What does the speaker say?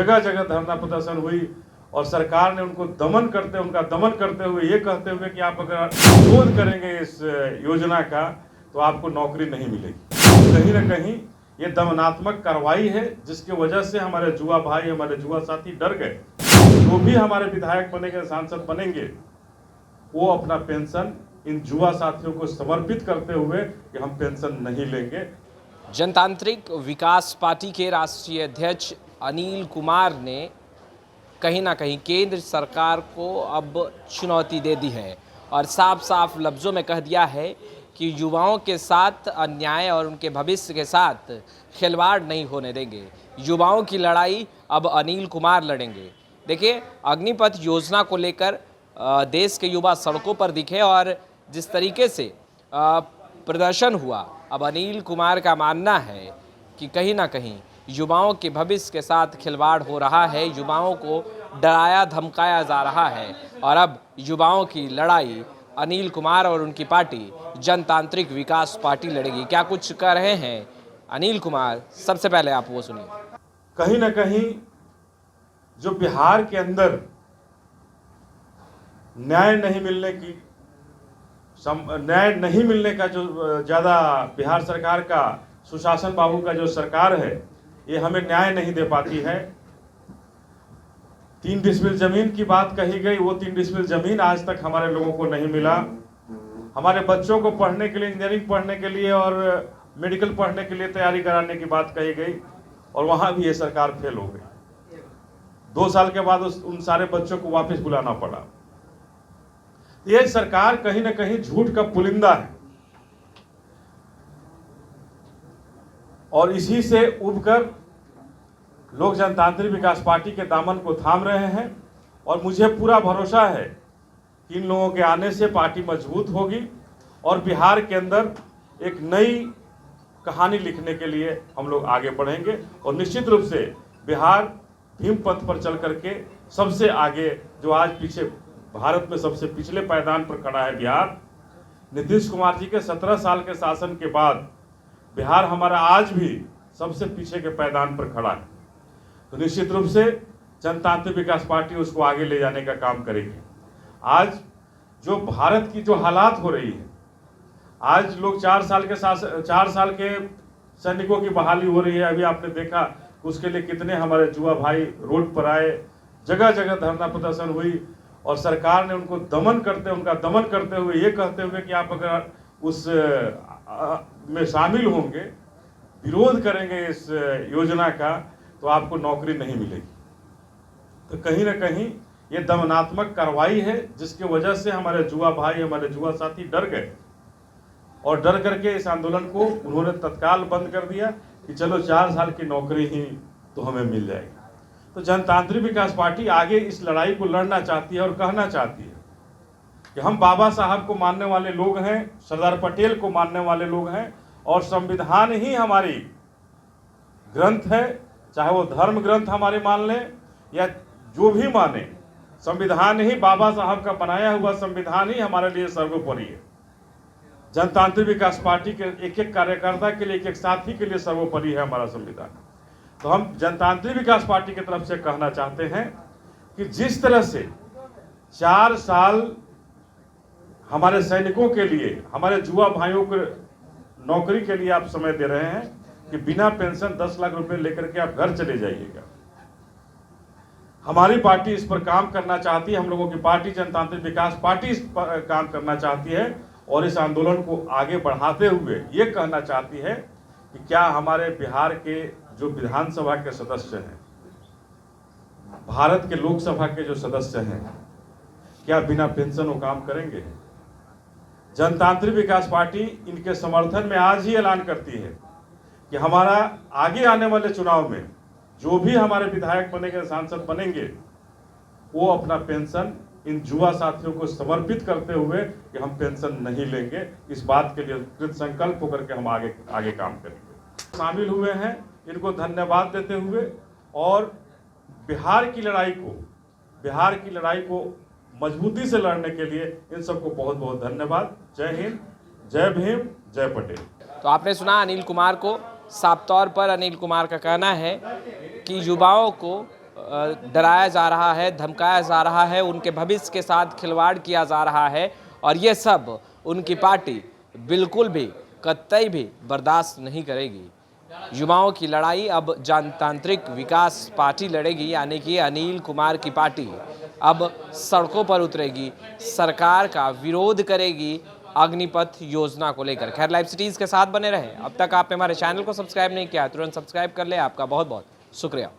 जगह जगह धरना प्रदर्शन हुई और सरकार ने उनका दमन करते हुए ये कहते हुए कि आप अगर विरोध करेंगे इस योजना का तो आपको नौकरी नहीं मिलेगी। कहीं ना कहीं ये दमनात्मक कार्रवाई है, जिसकी वजह से हमारे युवा भाई, हमारे युवा साथी डर गए। जो भी हमारे विधायक बनेंगे, सांसद बनेंगे, वो अपना पेंशन इन युवा साथियों को समर्पित करते हुए कि हम पेंशन नहीं लेंगे। जनतांत्रिक विकास पार्टी के राष्ट्रीय अध्यक्ष अनिल कुमार ने कहीं ना कहीं केंद्र सरकार को अब चुनौती दे दी है और साफ साफ लफ्ज़ों में कह दिया है कि युवाओं के साथ अन्याय और उनके भविष्य के साथ खिलवाड़ नहीं होने देंगे। युवाओं की लड़ाई अब अनिल कुमार लड़ेंगे। देखिए, अग्निपथ योजना को लेकर देश के युवा सड़कों पर दिखे और जिस तरीके से प्रदर्शन हुआ, अब अनिल कुमार का मानना है कि कहीं ना कहीं युवाओं के भविष्य के साथ खिलवाड़ हो रहा है, युवाओं को डराया धमकाया जा रहा है और अब युवाओं की लड़ाई अनिल कुमार और उनकी पार्टी जनतांत्रिक विकास पार्टी लड़ेगी। क्या कुछ कह रहे हैं अनिल कुमार, सबसे पहले आप वो सुनिए। कहीं ना कहीं जो बिहार के अंदर न्याय नहीं मिलने का जो ज़्यादा बिहार सरकार का, सुशासन बाबू का जो सरकार है, ये हमें न्याय नहीं दे पाती है। 3 डिसमिल जमीन की बात कही गई, वो 3 डिसमिल जमीन आज तक हमारे लोगों को नहीं मिला। हमारे बच्चों को पढ़ने के लिए, इंजीनियरिंग पढ़ने के लिए और मेडिकल पढ़ने के लिए तैयारी कराने की बात कही गई और वहां भी ये सरकार फेल हो गई। 2 साल के बाद उन सारे बच्चों को वापस बुलाना पड़ा। ये सरकार कहीं ना कहीं झूठ का पुलिंदा है और इसी से उबकर लोक जनतांत्रिक विकास पार्टी के दामन को थाम रहे हैं और मुझे पूरा भरोसा है कि इन लोगों के आने से पार्टी मजबूत होगी और बिहार के अंदर एक नई कहानी लिखने के लिए हम लोग आगे बढ़ेंगे और निश्चित रूप से बिहार भीम पथ पर चल करके सबसे आगे, जो आज पीछे भारत में सबसे पिछले पायदान पर खड़ा है बिहार, नीतीश कुमार जी के 17 साल के शासन के बाद बिहार हमारा आज भी सबसे पीछे के पायदान पर खड़ा है। तो निश्चित रूप से जनतांत्रिक विकास पार्टी उसको आगे ले जाने का काम करेगी। आज जो भारत की जो हालात हो रही है, आज लोग 4 साल के सैनिकों की बहाली हो रही है। अभी आपने देखा उसके लिए कितने हमारे युवा भाई रोड पर आए, जगह जगह धरना प्रदर्शन हुई और सरकार ने उनका दमन करते हुए ये कहते हुए कि आप अगर उस में शामिल होंगे, विरोध करेंगे इस योजना का, तो आपको नौकरी नहीं मिलेगी। तो कहीं ना कहीं ये दमनात्मक कार्रवाई है, जिसकी वजह से हमारे युवा भाई, हमारे युवा साथी डर गए और डर करके इस आंदोलन को उन्होंने तत्काल बंद कर दिया कि चलो 4 साल की नौकरी ही तो हमें मिल जाएगी। तो जनतांत्रिक विकास पार्टी आगे इस लड़ाई को लड़ना चाहती है और कहना चाहती है कि हम बाबा साहब को मानने वाले लोग हैं, सरदार पटेल को मानने वाले लोग हैं और संविधान ही हमारी ग्रंथ है। चाहे वो धर्म ग्रंथ हमारे मान लें या जो भी माने, संविधान ही, बाबा साहब का बनाया हुआ संविधान ही हमारे लिए सर्वोपरि है। जनतांत्रिक विकास पार्टी के एक एक कार्यकर्ता के लिए, एक एक साथी के लिए सर्वोपरि है हमारा संविधान। तो हम जनतांत्रिक विकास पार्टी की तरफ से कहना चाहते हैं कि जिस तरह से 4 साल हमारे सैनिकों के लिए, हमारे युवा भाइयों को नौकरी के लिए आप समय दे रहे हैं कि बिना पेंशन 10 लाख रुपए लेकर के आप घर चले जाइएगा। हमारी पार्टी इस पर काम करना चाहती है, हम लोगों की पार्टी जनतांत्रिक विकास पार्टी इस पर काम करना चाहती है और इस आंदोलन को आगे बढ़ाते हुए ये कहना चाहती है कि क्या हमारे बिहार के जो विधानसभा के सदस्य हैं, भारत के लोकसभा के जो सदस्य हैं, क्या बिना पेंशन वो काम करेंगे? जनतांत्रिक विकास पार्टी इनके समर्थन में आज ही ऐलान करती है कि हमारा आगे आने वाले चुनाव में जो भी हमारे विधायक बनेंगे, सांसद बनेंगे, वो अपना पेंशन इन युवा साथियों को समर्पित करते हुए कि हम पेंशन नहीं लेंगे। इस बात के लिए कृत संकल्प होकर के हम आगे काम करेंगे। शामिल हुए हैं, इनको धन्यवाद देते हुए और बिहार की लड़ाई को मजबूती से लड़ने के लिए इन सबको बहुत बहुत धन्यवाद। जय हिंद, जय भीम, जय पटेल। तो आपने सुना अनिल कुमार को। साफ तौर पर अनिल कुमार का कहना है कि युवाओं को डराया जा रहा है, धमकाया जा रहा है, उनके भविष्य के साथ खिलवाड़ किया जा रहा है और ये सब उनकी पार्टी बिल्कुल भी कतई भी बर्दाश्त नहीं करेगी। युवाओं की लड़ाई अब जनतांत्रिक विकास पार्टी लड़ेगी, यानी कि अनिल कुमार की पार्टी अब सड़कों पर उतरेगी, सरकार का विरोध करेगी अग्निपथ योजना को लेकर। खैर, लाइव सिटीज़ के साथ बने रहें। अब तक आपने हमारे चैनल को सब्सक्राइब नहीं किया, तुरंत सब्सक्राइब कर ले। आपका बहुत बहुत शुक्रिया।